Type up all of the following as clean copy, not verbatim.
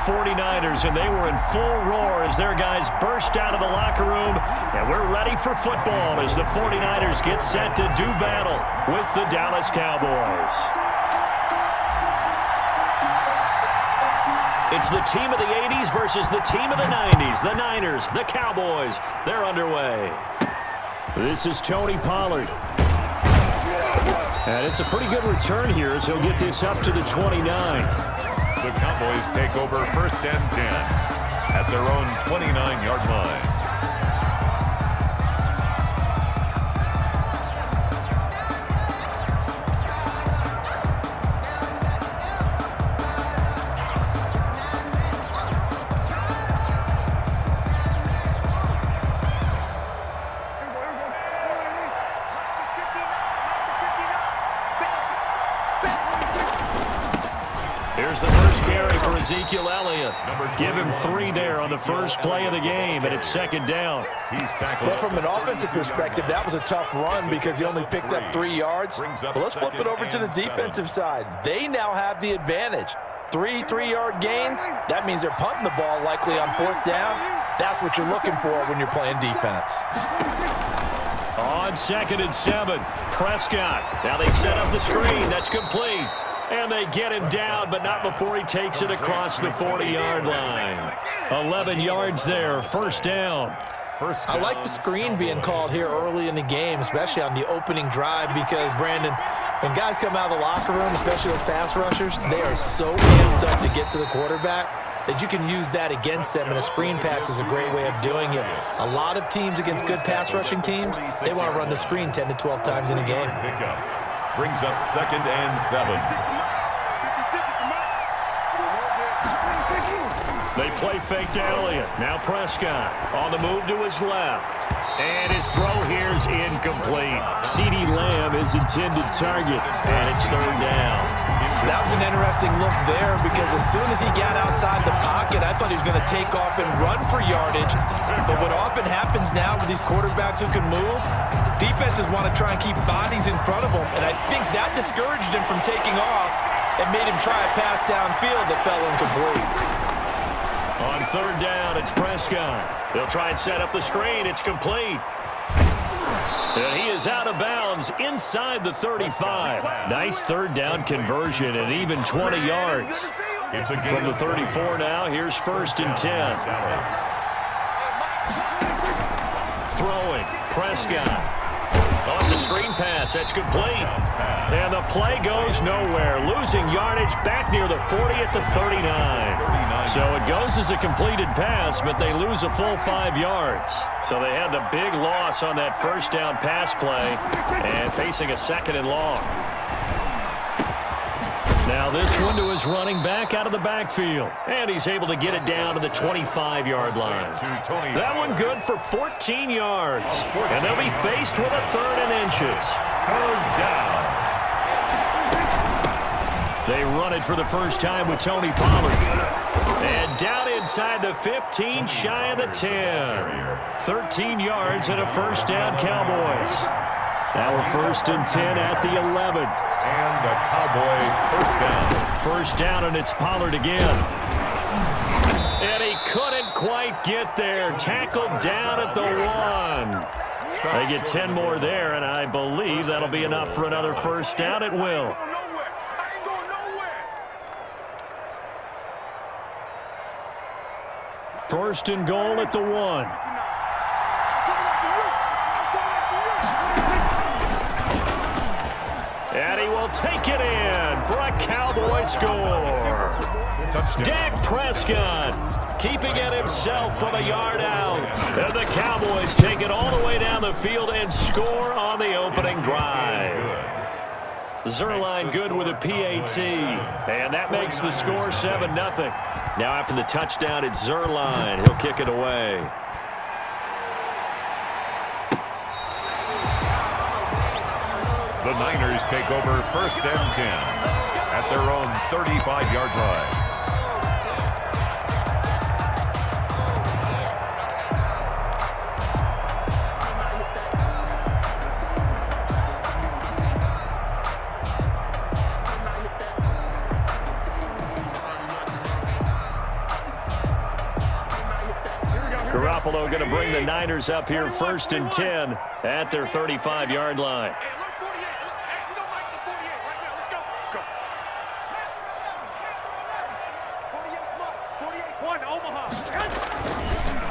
49ers, and they were in full roar as their guys burst out of the locker room. And we're ready for football as the 49ers get set to do battle with the Dallas Cowboys. It's the team of the 80s versus the team of the 90s. The Niners, the Cowboys, they're underway. This is Tony Pollard. And it's a pretty good return here as he'll get this up to the 29. The Cowboys take over 1st and 10 at their own 29-yard line. Here's the first carry for Ezekiel Elliott. Give him 3 there on the first play of the game, and it's 2nd down. Well, from an offensive perspective, that was a tough run because he only picked up 3 yards. But let's flip it over to the defensive side. They now have the advantage. 3 3-yard gains, that means they're punting the ball likely on 4th down. That's what you're looking for when you're playing defense. On 2nd and 7, Prescott. Now they set up the screen. That's complete. And they get him down, but not before he takes it across the 40-yard line. 11 yards there, 1st down. I like the screen being called here early in the game, especially on the opening drive, because, Brandon, when guys come out of the locker room, especially those pass rushers, they are so amped up to get to the quarterback that you can use that against them, and a screen pass is a great way of doing it. A lot of teams against good pass rushing teams, they want to run the screen 10 to 12 times in a game. Brings up 2nd and 7. They play fake to Elliott. Now Prescott on the move to his left. And his throw here is incomplete. CeeDee Lamb is intended target, and it's 3rd down. That was an interesting look there because as soon as he got outside the pocket, I thought he was going to take off and run for yardage. But what often happens now with these quarterbacks who can move, defenses want to try and keep bodies in front of them, and I think that discouraged him from taking off and made him try a pass downfield that fell incomplete. On 3rd down, it's Prescott. They'll try and set up the screen. It's complete. And he is out of bounds inside the 35. Nice 3rd down conversion and even 20 yards. From the 34 now, here's 1st and 10. Throwing, Prescott. Oh, it's a screen pass. That's complete. And the play goes nowhere. Losing yardage back near the 40 at the 39. So it goes as a completed pass, but they lose a full 5 yards. So they had the big loss on that 1st down pass play and facing a 2nd and long. Now this one to his running back out of the backfield. And he's able to get it down to the 25-yard line. That one good for 14 yards. And they'll be faced with a 3rd and inches. 3rd down. They run it for the first time with Tony Pollard. And down inside the 15, shy of the 10. 13 yards and a 1st down, Cowboys. Now we're 1st and 10 at the 11. And a Cowboy 1st down. 1st down, and it's Pollard again. And he couldn't quite get there. Tackled down at the 1. They get 10 more there, and I believe that'll be enough for another 1st down. It will. First and goal at the 1. And he will take it in for a Cowboy score. Touchdown. Dak Prescott keeping it himself from a yard out. And the Cowboys take it all the way down the field and score on the opening drive. Zerline good with a PAT. And that makes the score 7-0. Now after the touchdown, it's Zerline. He'll kick it away. The Niners take over 1st and 10 at their own 35-yard line. Garoppolo going to bring the Niners up here 1st and 10 at their 35-yard line.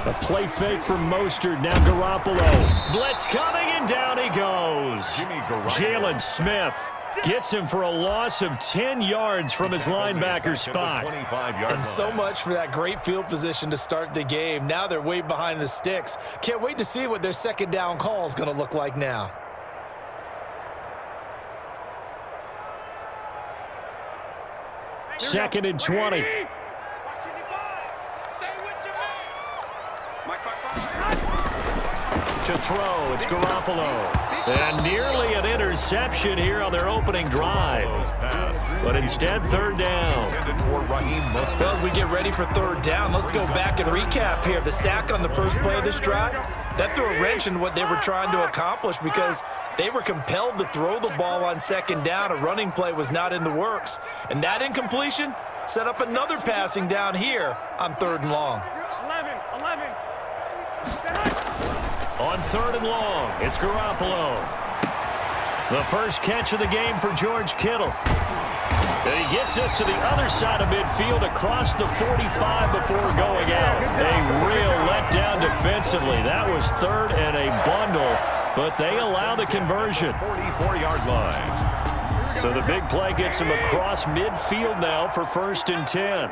A play fake from Mostert. Now Garoppolo. Blitz coming, and down he goes. Jalen Smith gets him for a loss of 10 yards from his linebacker spot. And so much for that great field position to start the game. Now they're way behind the sticks. Can't wait to see what their second down call is going to look like now. Second and 20. To throw, it's Garoppolo. And nearly an interception here on their opening drive. But instead, third down. Well, as we get ready for third down, let's go back and recap here. The sack on the first play of this drive, that threw a wrench in what they were trying to accomplish because they were compelled to throw the ball on second down. A running play was not in the works. And that incompletion set up another passing down here on third and long. 11. On third and long, it's Garoppolo. The first catch of the game for George Kittle. And he gets us to the other side of midfield across the 45 before going out. A real letdown defensively. That was third and a bundle, but they allow the conversion. 44-yard line. So the big play gets him across midfield now for 1st and 10.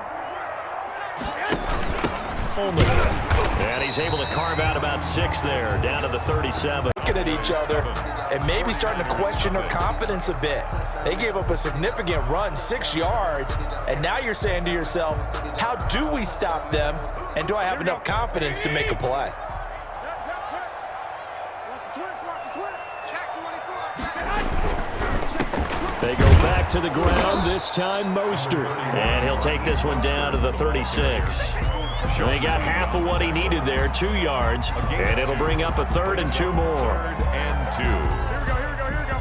And he's able to carve out about 6 there, down to the 37. Looking at each other and maybe starting to question their confidence a bit. They gave up a significant run, 6 yards, and now you're saying to yourself, how do we stop them, and do I have enough confidence to make a play? They go back to the ground, this time Mostert. And he'll take this one down to the 36. They got half of what he needed there, 2 yards, and it'll bring up a 3rd and 2 more. 3rd and 2. Here we go.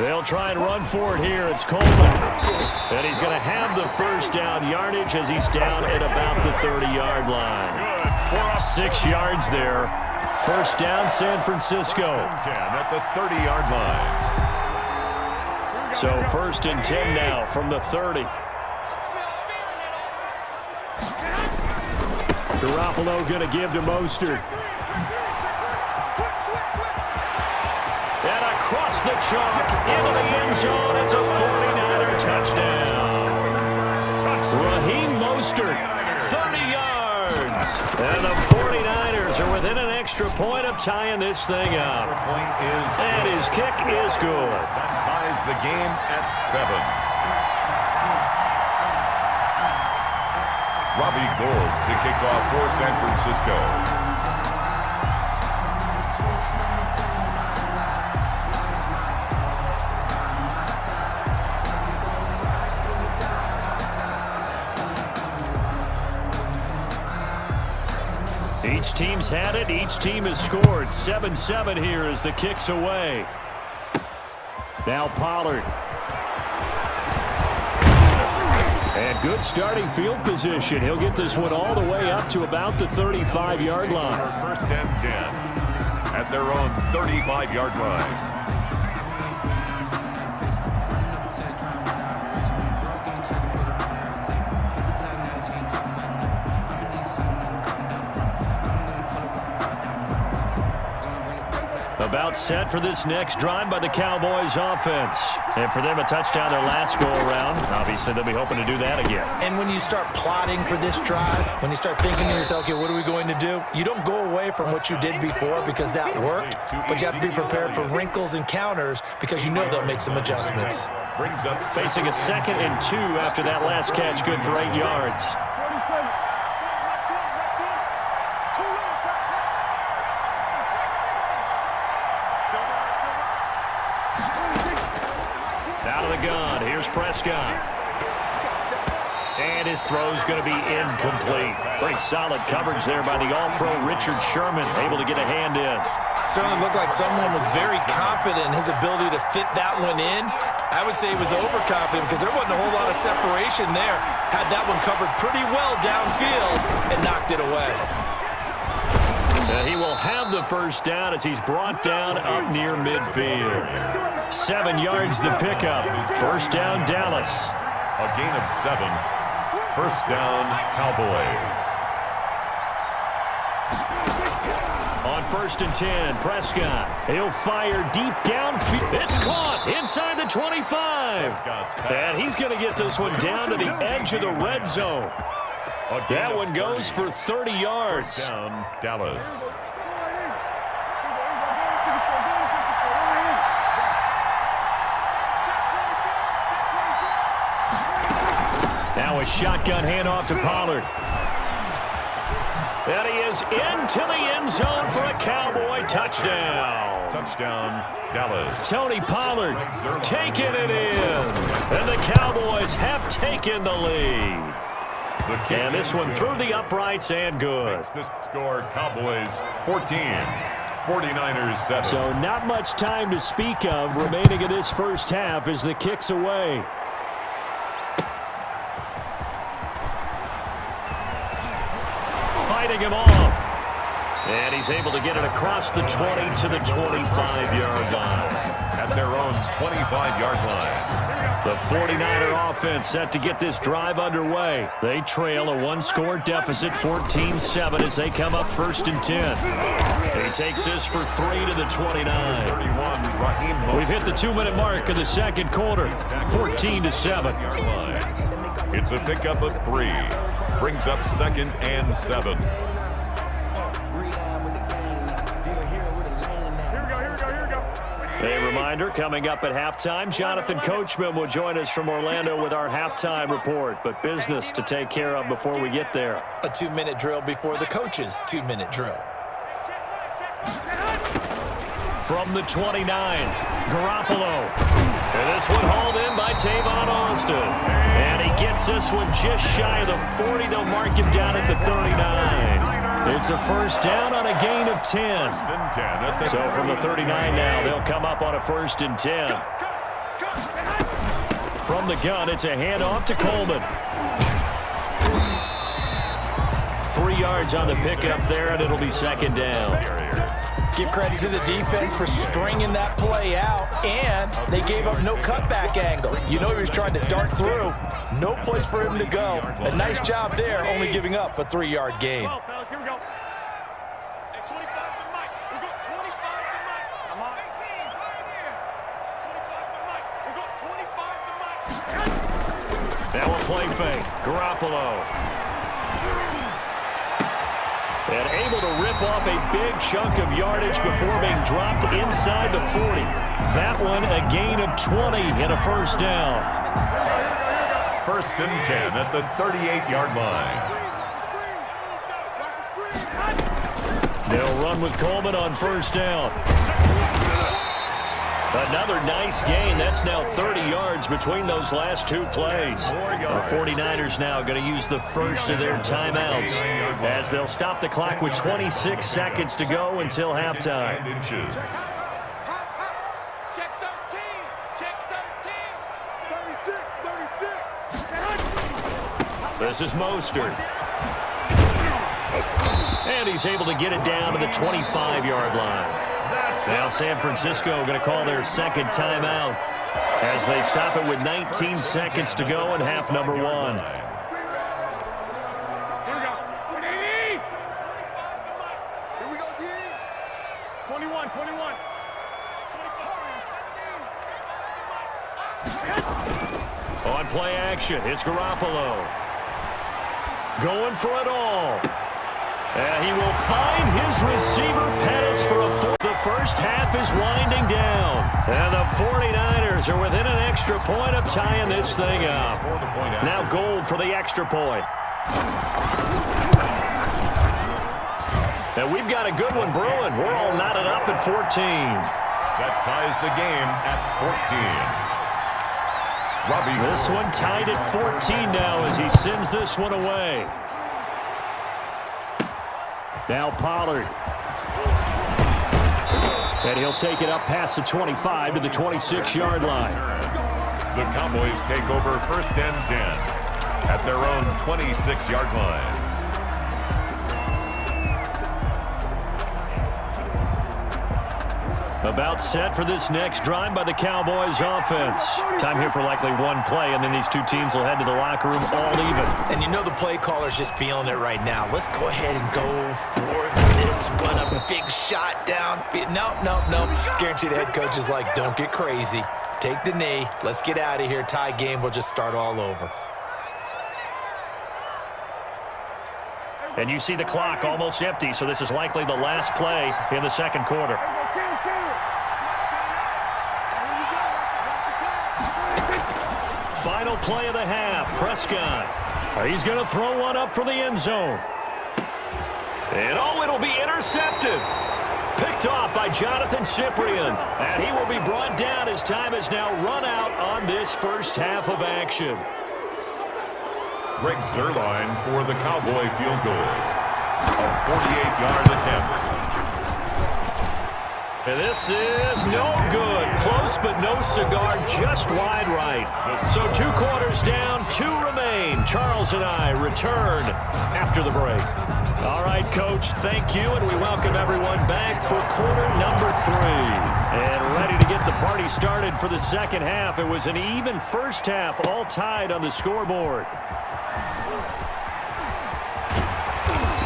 They'll try and run for it here. It's Coleman. And he's going to have the first down yardage as he's down at about the 30-yard line. 6 yards there. First down, San Francisco. 10 at the 30-yard line. So 1st and 10 now from the 30. Garoppolo going to give to Mostert. And across the chalk into the end zone. It's a 49er touchdown. Raheem Mostert, 30 yards. And the 49ers are within an extra point of tying this thing up. And his kick is good. The game at 7. Robbie Gould to kick off for San Francisco. Each team's had it. Each team has scored. 7-7 here as the kick's away. Now Pollard. And good starting field position. He'll get this one all the way up to about the 35-yard line. 1st and 10 at their own 35-yard line. About set for this next drive by the Cowboys offense. And for them, a touchdown their last go-around. Obviously, they'll be hoping to do that again. And when you start plotting for this drive, when you start thinking to yourself, okay, what are we going to do? You don't go away from what you did before because that worked, but you have to be prepared for wrinkles and counters because you know they'll make some adjustments. Facing a 2nd and 2 after that last catch, good for 8 yards. Here's Prescott. And his throw's going to be incomplete. Pretty solid coverage there by the All-Pro Richard Sherman, able to get a hand in. Certainly looked like someone was very confident in his ability to fit that one in. I would say he was overconfident because there wasn't a whole lot of separation there. Had that one covered pretty well downfield and knocked it away. And he will have the first down as he's brought down up near midfield. 7 yards the pickup. First down, Dallas. A gain of 7. First down, Cowboys. On 1st and 10, Prescott. He'll fire deep downfield. It's caught inside the 25. And he's going to get this one down to the edge of the red zone. That one goes for 30 yards. Down, Dallas. Now a shotgun handoff to Pollard. And he is into the end zone for a Cowboy touchdown. Touchdown, Dallas. Tony Pollard taking it in. And the Cowboys have taken the lead. And this one through the uprights and good. The score, Cowboys 14, 49ers 7. So not much time to speak of remaining in this first half as the kick's away. Fighting him off. And he's able to get it across the 20 to the 25-yard line. At their own 25-yard line. The 49er offense set to get this drive underway. They trail a one-score deficit, 14-7, as they come up 1st and 10. He takes this for 3 to the 29. We've hit the 2-minute mark of the second quarter, 14-7. It's a pickup of 3. Brings up 2nd and 7. A reminder, coming up at halftime, Jonathan Coachman will join us from Orlando with our halftime report, but business to take care of before we get there. A 2-minute drill before the coach's 2-minute drill. From the 29, Garoppolo. And this one hauled in by Tavon Austin. And he gets this one just shy of the 40. They'll mark him down at the 39. It's a first down on a gain of 10. So from the 39 now, they'll come up on a 1st and 10. From the gun, it's a handoff to Coleman. 3 yards on the pickup there, and it'll be 2nd down. Give credit to the defense for stringing that play out, and they gave up no cutback angle. You know he was trying to dart through. No place for him to go. A nice job there, only giving up a 3-yard gain. Well, fellas, here we go. Hey, 25 to Mike. We got 25 to Mike. I'm on. 18 right here. 25 to Mike. We got 25 to Mike. Now a play fake. Garoppolo. And able to rip off a big chunk of yardage before being dropped inside the 40. That one a gain of 20 and a first down. 1st and 10 at the 38-yard line. They'll run with Coleman on 1st down. Another nice gain. That's now 30 yards between those last 2 plays. The 49ers now going to use the first of their timeouts as they'll stop the clock with 26 seconds to go until halftime. Check 13. Check 13. 36. This is Mostert. And he's able to get it down to the 25-yard line. Now San Francisco going to call their 2nd timeout as they stop it with 19 seconds to go in half number 1. Here we go. 20. Here we go, D. 21, 21. On play action, it's Garoppolo. Going for it all. And he will find his receiver pass for a fourth. The first half is winding down. And the 49ers are within an extra point of tying this thing up. Now Gold for the extra point. And we've got a good one brewing. We're all knotted up at 14. That ties the game at 14. Robbie. This one tied at 14 now as he sends this one away. Now Pollard. And he'll take it up past the 25 to the 26-yard line. The Cowboys take over first and 10 at their own 26-yard line. About set for this next drive by the Cowboys offense. Time here for likely one play, and then these two teams will head to the locker room all even. And you know the play caller's just feeling it right now. Let's go ahead and go for this one. A big shot down. Nope. Guarantee the head coach is like, don't get crazy. Take the knee. Let's get out of here. Tie game. We'll just start all over. And you see the clock almost empty, so this is likely the last play in the second quarter. Final play of the half. Prescott. He's going to throw one up for the end zone. And it'll be intercepted. Picked off by Jonathan Cyprien. And he will be brought down as time has now run out on this first half of action. Greg Zuerlein for the Cowboy field goal. A 48-yard attempt. And this is no good. Close but no cigar, just wide right. So 2 quarters down, 2 remain. Charles and I return after the break. All right, Coach, thank you, and we welcome everyone back for quarter number 3. And ready to get the party started for the second half. It was an even first half, all tied on the scoreboard.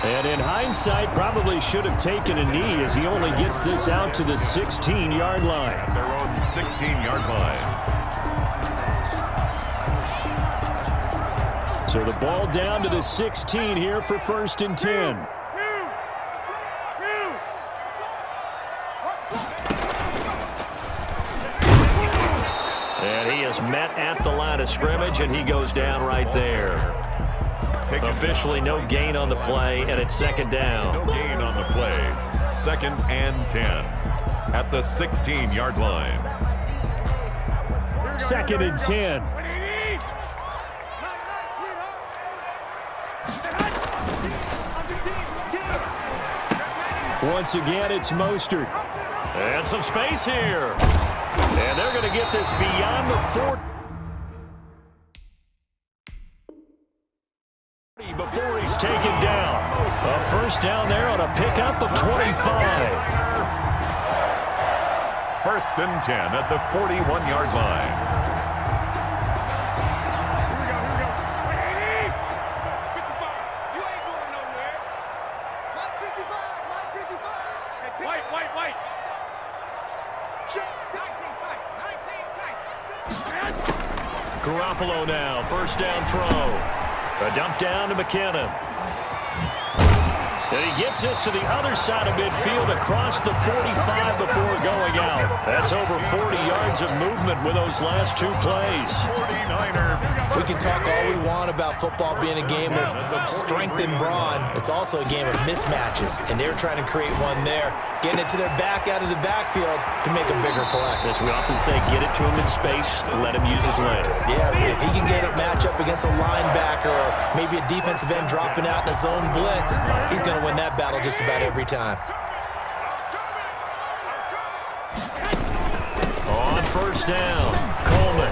And in hindsight, probably should have taken a knee as he only gets this out to the 16-yard line. At their own 16-yard line. So the ball down to the 16 here for first and 10. And he is met at the line of scrimmage, and he goes down right there. Officially no gain on the play, and it's second down. No gain on the play. Second and 10 at the 16-yard line. Second and 10. Once again, it's Mostert. And some space here. And they're going to get this beyond the 40. Before he's taken down. A first down there on a pickup of 25. First and 10 at the 41-yard line. You ain't going nowhere. My 55. White. Check. 19 tight. Garoppolo now, first down throw. A dump down to McKinnon. And he gets this to the other side of midfield across the 45 before going out. That's over 40 yards of movement with those last 2 plays. 49er. We can talk all we want about football being a game of strength and brawn. It's also a game of mismatches, and they're trying to create one there, getting it to their back out of the backfield to make a bigger play. As we often say, get it to him in space, let him use his leg. Yeah, if he can get a matchup against a linebacker or maybe a defensive end dropping out in a zone blitz, he's going to win that battle just about every time. On first down, Coleman.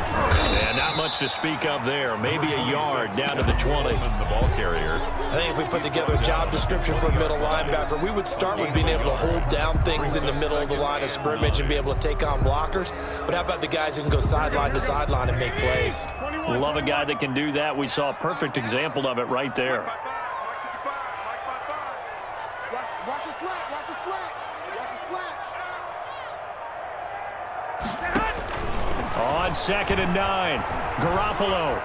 And not much to speak of there. Maybe a yard down to the 20. The ball carrier. I think if we put together a job description for a middle linebacker, we would start with being able to hold down things in the middle of the line of scrimmage and be able to take on blockers. But how about the guys who can go sideline to sideline and make plays? Love a guy that can do that. We saw a perfect example of it right there. Watch the slant. On second and 9, Garoppolo.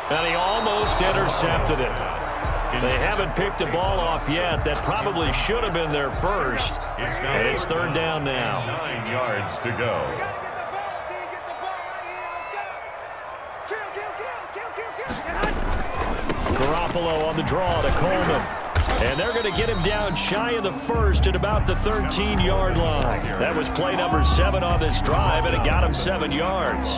And he almost intercepted it. They haven't picked a ball off yet. That probably should have been their first. And it's third down now. 9 yards to go. Garoppolo on the draw to Coleman. And they're going to get him down shy of the first at about the 13-yard line. That was play number 7 on this drive, and it got him 7 yards.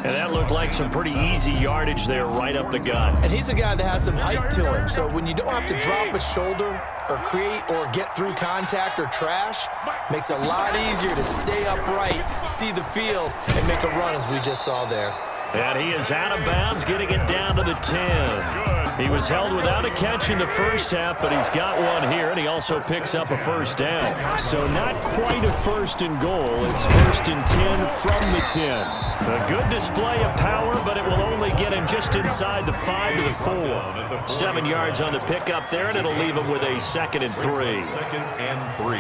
And that looked like some pretty easy yardage there right up the gut. And he's a guy that has some height to him, so when you don't have to drop a shoulder or create or get through contact or trash, makes it a lot easier to stay upright, see the field, and make a run as we just saw there. And he is out of bounds, getting it down to the 10. He was held without a catch in the first half, but he's got one here, and he also picks up a first down. So not quite a first and goal. It's first and 10 from the 10. A good display of power, but it will only get him just inside the 5 to the 4. 7 yards on the pickup there, and it'll leave him with a 2nd and 3. 2nd and 3.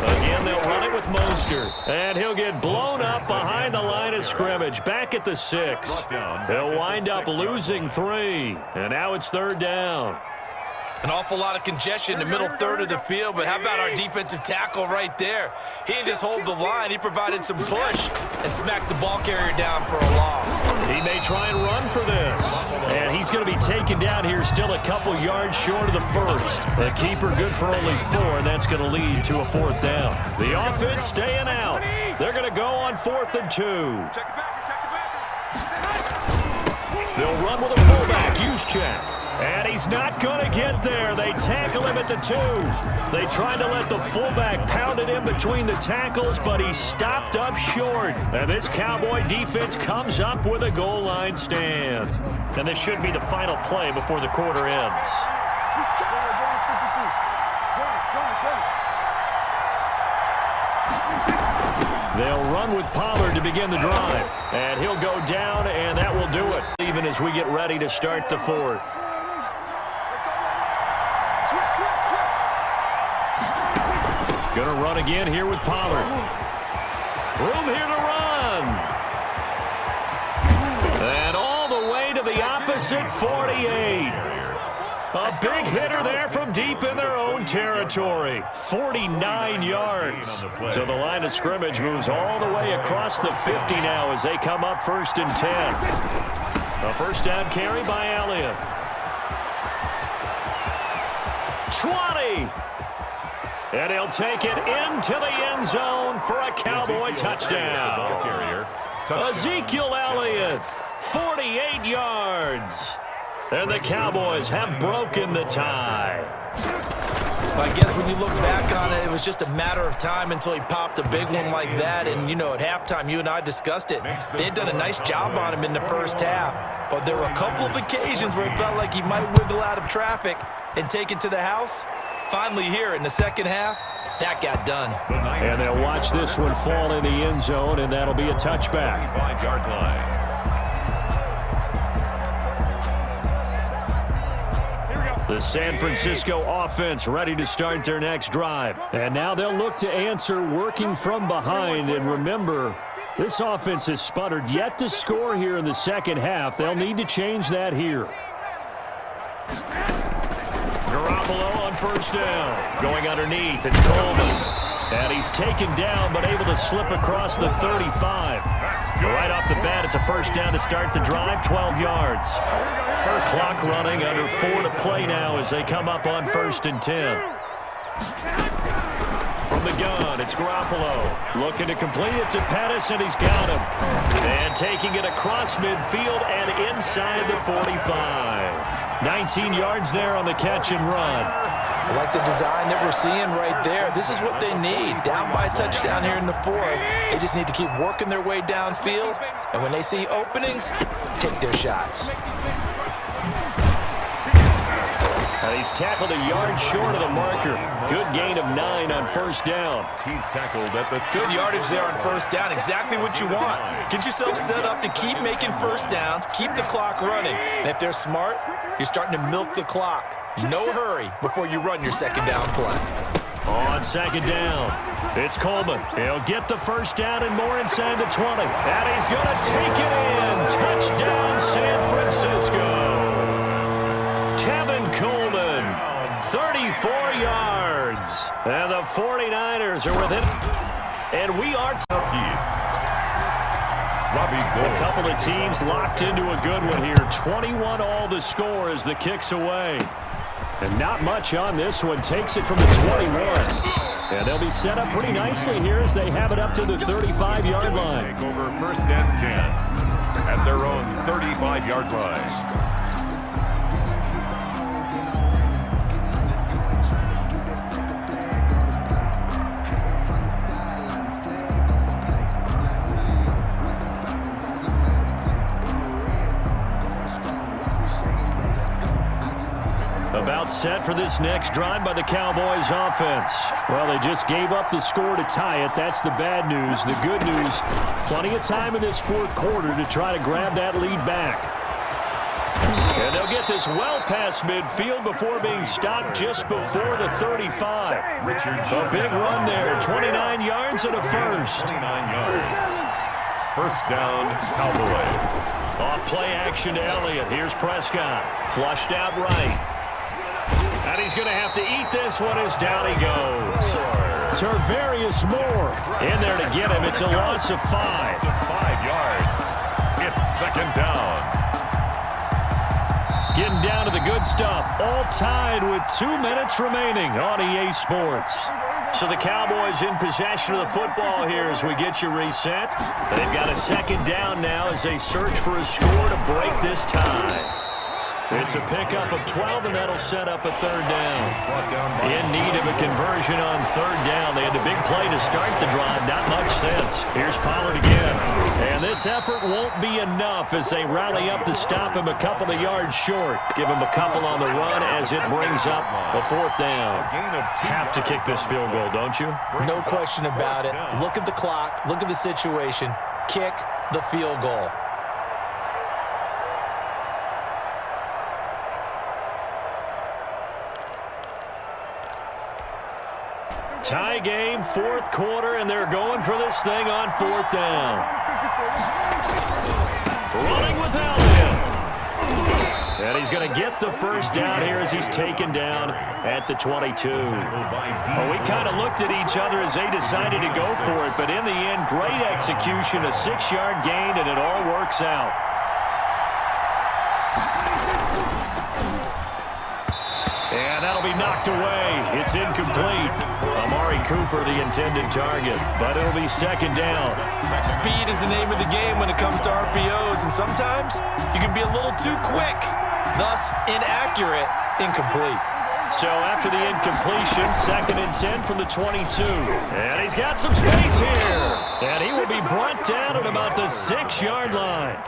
Again, they'll run it with Mostert. And he'll get blown up behind the line of scrimmage. Back at the 6. He'll wind up losing 3. And now it's 3rd down. An awful lot of congestion in the middle third of the field, but how about our defensive tackle right there? He didn't just hold the line. He provided some push and smacked the ball carrier down for a loss. He may try and run for this. And he's going to be taken down here still a couple yards short of the first. The keeper good for only 4, and that's going to lead to a 4th down. The offense staying out. They're going to go on 4th and 2. They'll run with a fullback, Juszczyk. And he's not going to get there. They tackle him at the 2. They tried to let the fullback pound it in between the tackles, but he stopped up short. And this Cowboy defense comes up with a goal line stand. And this should be the final play before the quarter ends. They'll run with Pollard to begin the drive. And he'll go down, and that will do it, even as we get ready to start the 4th. Going to run again here with Pollard. Room here to run. And all the way to the opposite 48. A big hitter there from deep in their own territory. 49 yards. So the line of scrimmage moves all the way across the 50 now as they come up 1st and 10. A first down carry by Elliott. 20. And he'll take it into the end zone for a Cowboy touchdown. Ezekiel Elliott, 48 yards. And the Cowboys have broken the tie. Well, I guess when you look back on it, it was just a matter of time until he popped a big one like that. And, you know, at halftime, you and I discussed it. They had done a nice job on him in the first half. But there were a couple of occasions where it felt like he might wiggle out of traffic and take it to the house. Finally here in the second half, that got done. And they'll watch this one fall in the end zone, and that'll be a touchback. 5-yard line. The San Francisco offense ready to start their next drive. And now they'll look to answer working from behind. And remember, this offense has sputtered yet to score here in the second half. They'll need to change that here. Garoppolo on first down. Going underneath, it's Coleman. And he's taken down, but able to slip across the 35. Right off the bat, it's a first down to start the drive, 12 yards. Clock running, under 4 to play now as they come up on 1st and 10. From the gun, it's Garoppolo. Looking to complete it to Pettis, and he's got him. And taking it across midfield and inside the 45. 19 yards there on the catch and run. I like the design that we're seeing right there. This is what they need. Down by a touchdown here in the 4th. They just need to keep working their way downfield. And when they see openings, take their shots. He's tackled a yard short of the marker. Good gain of 9 on first down. He's tackled at the good yardage there on first down. Exactly what you want. Get yourself set up to keep making first downs, keep the clock running. And if they're smart, you're starting to milk the clock. No hurry before you run your second down play. On second down, it's Coleman. He'll get the first down and more inside the 20. And he's going to take it in. Touchdown, San Francisco. Tevin Coleman, 34 yards. And the 49ers are within. And we are a couple of teams locked into a good one here. 21 all the score as the kick's away. And not much on this one. Takes it from the 21. And they'll be set up pretty nicely here as they have it up to the 35-yard line. Take over first and 10 at their own 35-yard line. About set for this next drive by the Cowboys offense. Well, they just gave up the score to tie it. That's the bad news. The good news, plenty of time in this fourth quarter to try to grab that lead back. And they'll get this well past midfield before being stopped just before the 35. A big run there, 29 yards and a first. 29 yards. First down, Cowboys. Off play action to Elliott. Here's Prescott. Flushed out right. And he's going to have to eat this one as down he goes. Tarvarius Moore in there to get him. It's a loss of 5. 5 yards. It's second down. Getting down to the good stuff. All tied with 2 minutes remaining on EA Sports. So the Cowboys in possession of the football here as we get you reset. They've got a second down now as they search for a score to break this tie. It's a pickup of 12, and that'll set up a third down. In need of a conversion on third down. They had the big play to start the drive. Not much sense. Here's Pollard again. And this effort won't be enough as they rally up to stop him a couple of yards short. Give him a couple on the run as it brings up a fourth down. Have to kick this field goal, don't you? No question about it. Look at the clock. Look at the situation. Kick the field goal. Tie game, fourth quarter, and they're going for this thing on fourth down. Running with Elliott. And he's going to get the first down here as he's taken down at the 22. Well, we kind of looked at each other as they decided to go for it, but in the end, great execution, a 6-yard gain, and it all works out. And that'll be knocked away. It's incomplete. Amari Cooper, the intended target, but it'll be second down. Speed is the name of the game when it comes to RPOs, and sometimes you can be a little too quick, thus inaccurate, incomplete. So after the incompletion, second and 10 from the 22. And he's got some space here. And he will be brought down at about the 6-yard line.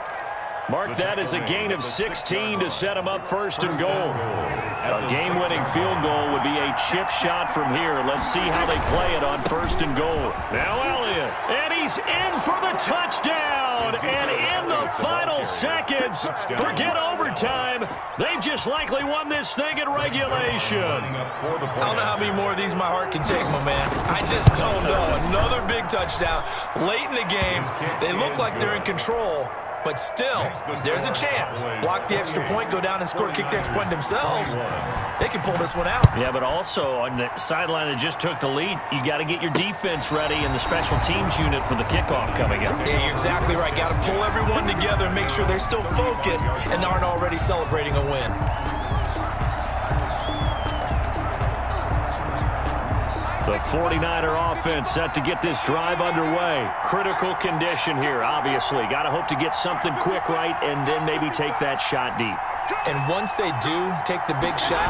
Mark that as a gain of 16 to set him up first and goal. A game-winning field goal would be a chip shot from here. Let's see how they play it on first and goal. Now Elliott, and he's in for the touchdown. And in the final seconds, forget overtime. They've just likely won this thing in regulation. I don't know how many more of these my heart can take, my man. I just don't know. Another big touchdown late in the game. They look like they're in control. But still, there's a chance. Block the extra point, go down and score, kick the extra point themselves. They can pull this one out. Yeah, but also on the sideline that just took the lead, you got to get your defense ready and the special teams unit for the kickoff coming up. Yeah, you're exactly right. Got to pull everyone together and make sure they're still focused and aren't already celebrating a win. The 49er offense set to get this drive underway. Critical condition here, obviously. Got to hope to get something quick right and then maybe take that shot deep. And once they do take the big shot,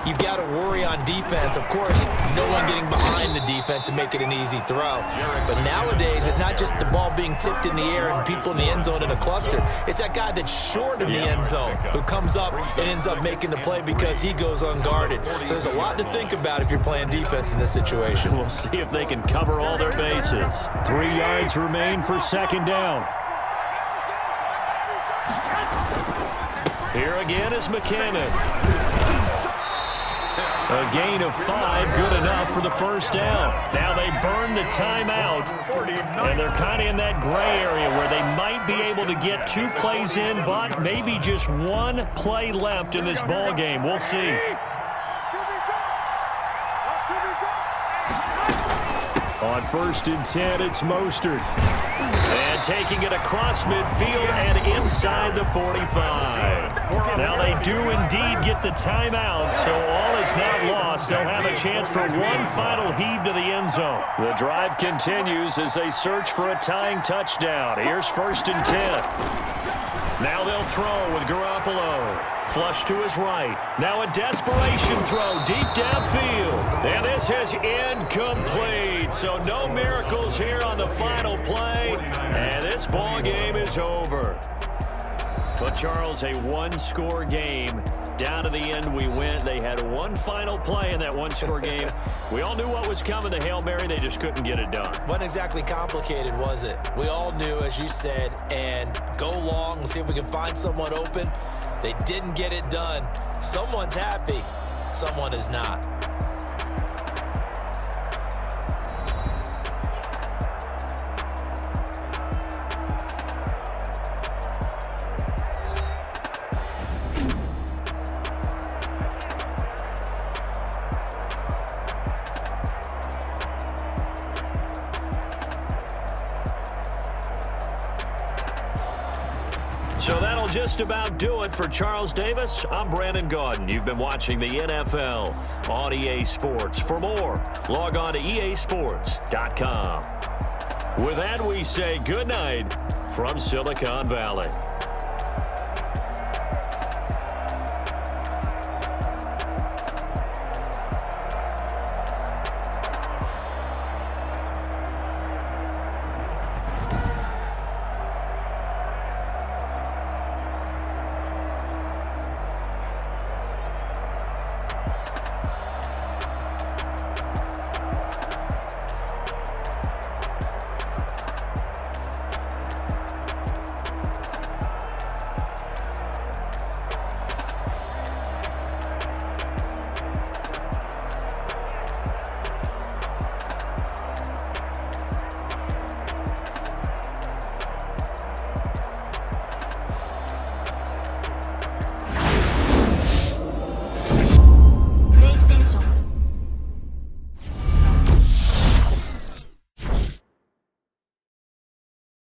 you got to worry on defense. Of course, no one getting behind the defense and make it an easy throw. But nowadays, it's not just the ball being tipped in the air and people in the end zone in a cluster. It's that guy that's short of the end zone who comes up and ends up making the play because he goes unguarded. So there's a lot to think about if you're playing defense in this situation. We'll see if they can cover all their bases. 3 yards remain for second down. Here again is McKinnon. A gain of 5, good enough for the first down. Now they burn the timeout, and they're kind of in that gray area where they might be able to get 2 plays in, but maybe just 1 play left in this ball game. We'll see. On first and 10, it's Mostert. And taking it across midfield and inside the 45. Now they do indeed get the timeout, so all is not lost. They'll have a chance for one final heave to the end zone. The drive continues as they search for a tying touchdown. Here's 1st and 10. Now they'll throw with Garoppolo. Flush to his right. Now a desperation throw deep downfield. And this is incomplete. So no miracles here on the final play. And this ball game is over. But, Charles, a one-score game. Down to the end we went. They had one final play in that one-score game. We all knew what was coming. The Hail Mary, they just couldn't get it done. Wasn't exactly complicated, was it? We all knew, as you said, and go long and see if we can find someone open. They didn't get it done. Someone's happy. Someone is not. So that'll just about do it for Charles Davis. I'm Brandon Gaudin. You've been watching the NFL on EA Sports. For more, log on to easports.com. With that, we say good night from Silicon Valley.